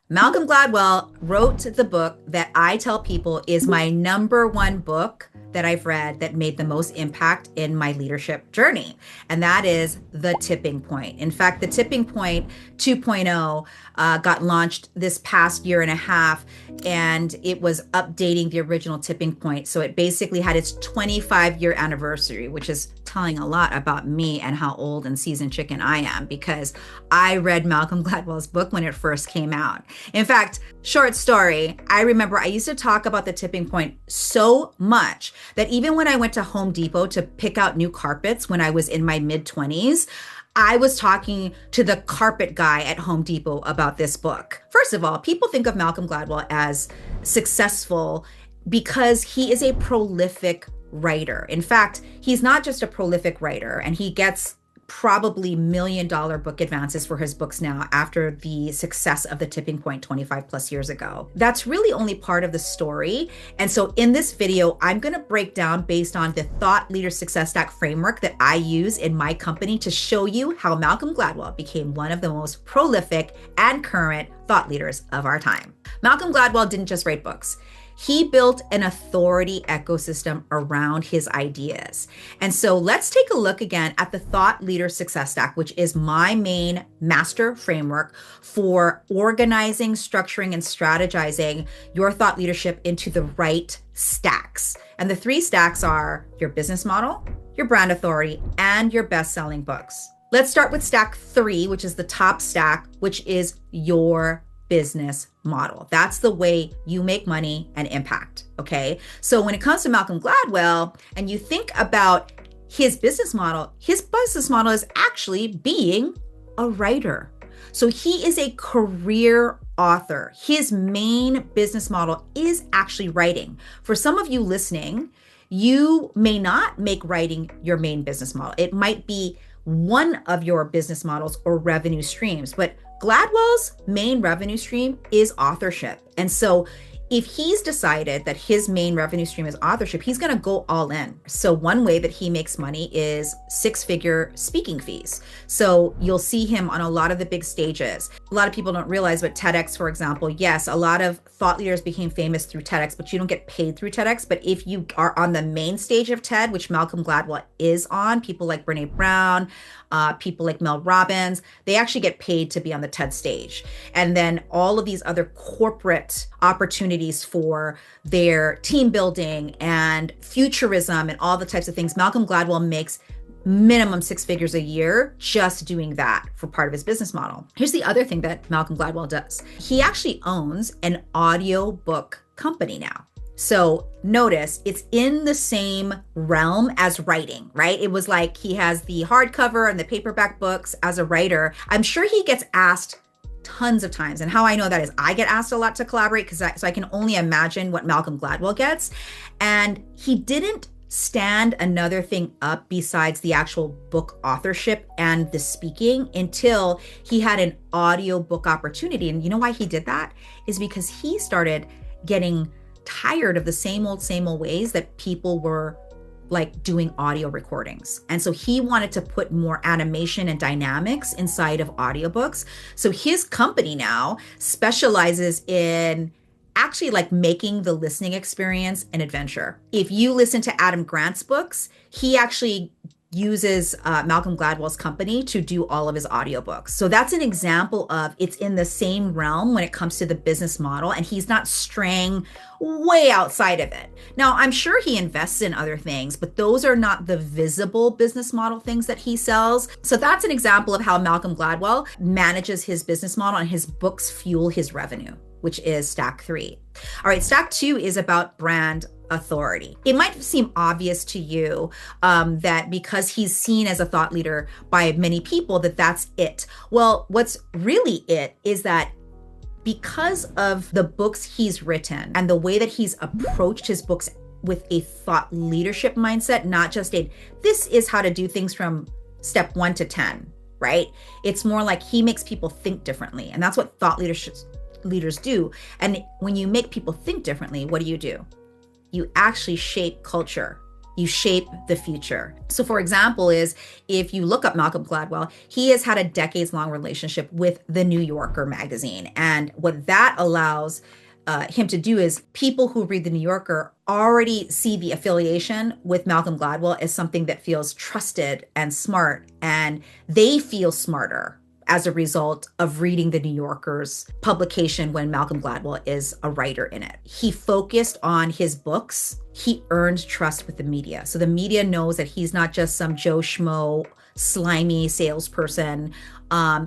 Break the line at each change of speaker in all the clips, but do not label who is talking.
Malcolm Gladwell wrote the book that I tell people is my number one book that I've read that made the most impact in my leadership journey. And that is The Tipping Point. In fact, The Tipping Point 2.0 got launched this past year and a half, and it was updating the original Tipping Point. So it basically had its 25-year anniversary, which is telling a lot about me and how old and seasoned chicken I am, because I read Malcolm Gladwell's book when it first came out. In fact, short story, I remember I used to talk about The Tipping Point so much that even when I went to Home Depot to pick out new carpets when I was in my mid-20s, I was talking to the carpet guy at Home Depot about this book. First of all, people think of Malcolm Gladwell as successful because he is a prolific writer. In fact, he's not just a prolific writer, and he gets probably $1 million book advances for his books now after the success of The Tipping Point 25 plus years ago. That's really only part of the story. And so in this video, I'm going to break down based on the Thought Leader Success Stack framework that I use in my company to show you how Malcolm Gladwell became one of the most prolific and current thought leaders of our time. Malcolm Gladwell didn't just write books. He built an authority ecosystem around his ideas. And so let's take a look again at the Thought Leader Success Stack, which is my main master framework for organizing, structuring, and strategizing your thought leadership into the right stacks. And the three stacks are your business model, your brand authority, and your best-selling books. Let's start with stack 3, which is the top stack, which is your business model. That's the way you make money and impact. Okay. So when it comes to Malcolm Gladwell and you think about his business model is actually being a writer. So he is a career author. His main business model is actually writing. For some of you listening, you may not make writing your main business model. It might be one of your business models or revenue streams, but Gladwell's main revenue stream is authorship. And so if he's decided that his main revenue stream is authorship, he's going to go all in. So one way that he makes money is 6-figure speaking fees. So you'll see him on a lot of the big stages. A lot of people don't realize, but TEDx, for example, yes, a lot of thought leaders became famous through TEDx, but you don't get paid through TEDx. But if you are on the main stage of TED, which Malcolm Gladwell is on, people like Brene Brown, people like Mel Robbins, they actually get paid to be on the TED stage. And then all of these other corporate opportunities for their team building and futurism and all the types of things, Malcolm Gladwell makes minimum 6 figures a year just doing that for part of his business model. Here's the other thing that Malcolm Gladwell does. He actually owns an audiobook company now. So notice it's in the same realm as writing, right? It was like he has the hardcover and the paperback books as a writer. I'm sure he gets asked tons of times. And how I know that is I get asked a lot to collaborate so I can only imagine what Malcolm Gladwell gets. And he didn't stand another thing up besides the actual book authorship and the speaking until he had an audiobook opportunity. And you know why he did that? Is because he started getting tired of the same old ways that people were like doing audio recordings. And so he wanted to put more animation and dynamics inside of audiobooks. So his company now specializes in actually like making the listening experience an adventure. If you listen to Adam Grant's books, he actually uses Malcolm Gladwell's company to do all of his audiobooks. So that's an example of it's in the same realm when it comes to the business model, and he's not straying way outside of it. Now, I'm sure he invests in other things, but those are not the visible business model things that he sells. So that's an example of how Malcolm Gladwell manages his business model, and his books fuel his revenue, which is stack 3. All right, stack 2 is about brand authority. It might seem obvious to you that because he's seen as a thought leader by many people, that's it. Well, what's really it is that because of the books he's written and the way that he's approached his books with a thought leadership mindset, not just this is how to do things from step 1 to 10, right? It's more like he makes people think differently. And that's what thought leaders do. And when you make people think differently, what do? You actually shape culture you shape the future. So for example is, if you look up Malcolm Gladwell, he has had a decades-long relationship with the New Yorker magazine. And what that allows him to do is, people who read the New Yorker already see the affiliation with Malcolm Gladwell as something that feels trusted and smart, and they feel smarter as a result of reading the New Yorker's publication when Malcolm Gladwell is a writer in it. He focused on his books. He earned trust with the media. So the media knows that he's not just some Joe Schmo, slimy salesperson.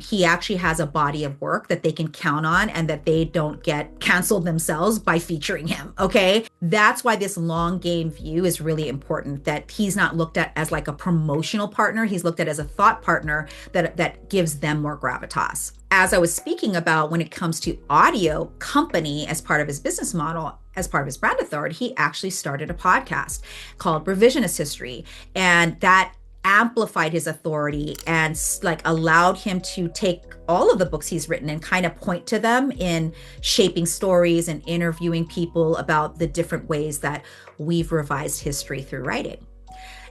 He actually has a body of work that they can count on, and that they don't get canceled themselves by featuring him, okay? That's why this long game view is really important, that he's not looked at as like a promotional partner. He's looked at as a thought partner that gives them more gravitas. As I was speaking about, when it comes to audio company as part of his business model, as part of his brand authority, he actually started a podcast called Revisionist History. And that amplified his authority and like allowed him to take all of the books he's written and kind of point to them in shaping stories and interviewing people about the different ways that we've revised history through writing.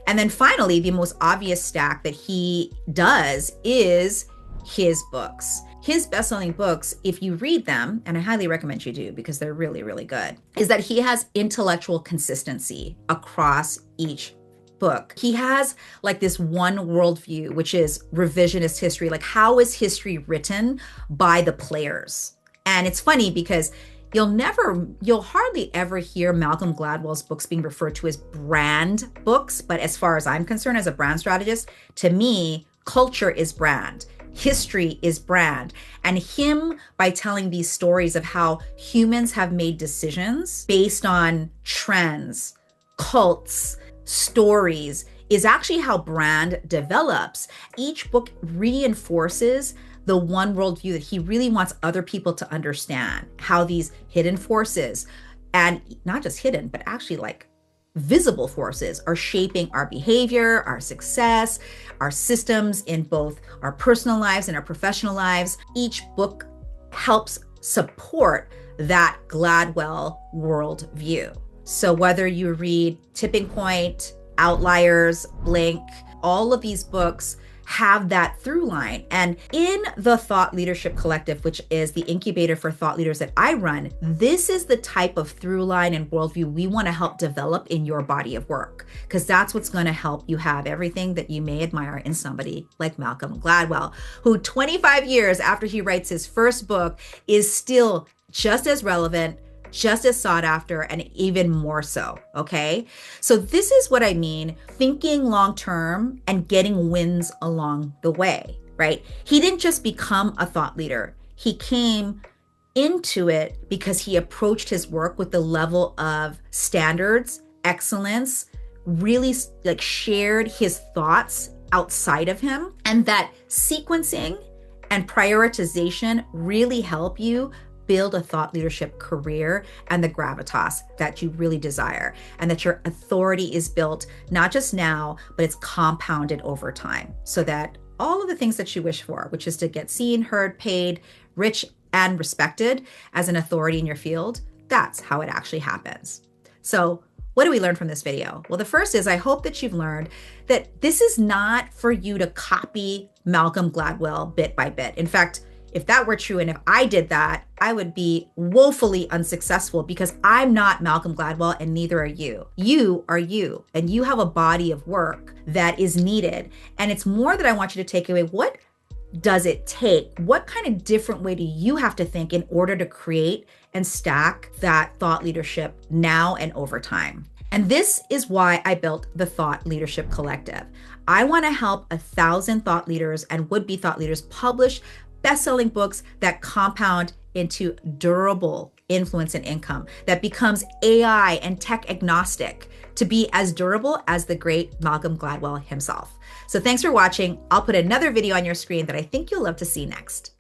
And then finally, the most obvious stack that he does is his books. His best-selling books, if you read them, and I highly recommend you do because they're really, really good, is that he has intellectual consistency across each book. He has like this one worldview, which is revisionist history. Like, how is history written by the players? And it's funny because you'll hardly ever hear Malcolm Gladwell's books being referred to as brand books. But as far as I'm concerned, as a brand strategist, to me, culture is brand. History is brand. And him, by telling these stories of how humans have made decisions based on trends, cults, stories, is actually how brand develops. Each book reinforces the one worldview that he really wants other people to understand, how these hidden forces, and not just hidden, but actually like visible forces, are shaping our behavior, our success, our systems in both our personal lives and our professional lives. Each book helps support that Gladwell worldview. So whether you read Tipping Point, Outliers, Blink, all of these books have that through line. And in the Thought Leadership Collective, which is the incubator for thought leaders that I run, this is the type of through line and worldview we want to help develop in your body of work, because that's what's going to help you have everything that you may admire in somebody like Malcolm Gladwell, who 25 years after he writes his first book is still just as relevant, just as sought after, and even more so, okay? So this is what I mean, thinking long-term and getting wins along the way, right? He didn't just become a thought leader. He came into it because he approached his work with the level of standards, excellence, really like shared his thoughts outside of him, and that sequencing and prioritization really help you build a thought leadership career and the gravitas that you really desire, and that your authority is built not just now, but it's compounded over time, so that all of the things that you wish for, which is to get seen, heard, paid, rich, and respected as an authority in your field, that's how it actually happens. So what do we learn from this video? Well, the first is, I hope that you've learned that this is not for you to copy Malcolm Gladwell bit by bit. In fact, if that were true, and if I did that, I would be woefully unsuccessful, because I'm not Malcolm Gladwell and neither are you. You are you, and you have a body of work that is needed. And it's more that I want you to take away, what does it take? What kind of different way do you have to think in order to create and stack that thought leadership now and over time? And this is why I built the Thought Leadership Collective. I want to help 1,000 thought leaders and would-be thought leaders publish best-selling books that compound into durable influence and income, that becomes AI and tech agnostic, to be as durable as the great Malcolm Gladwell himself. So thanks for watching. I'll put another video on your screen that I think you'll love to see next.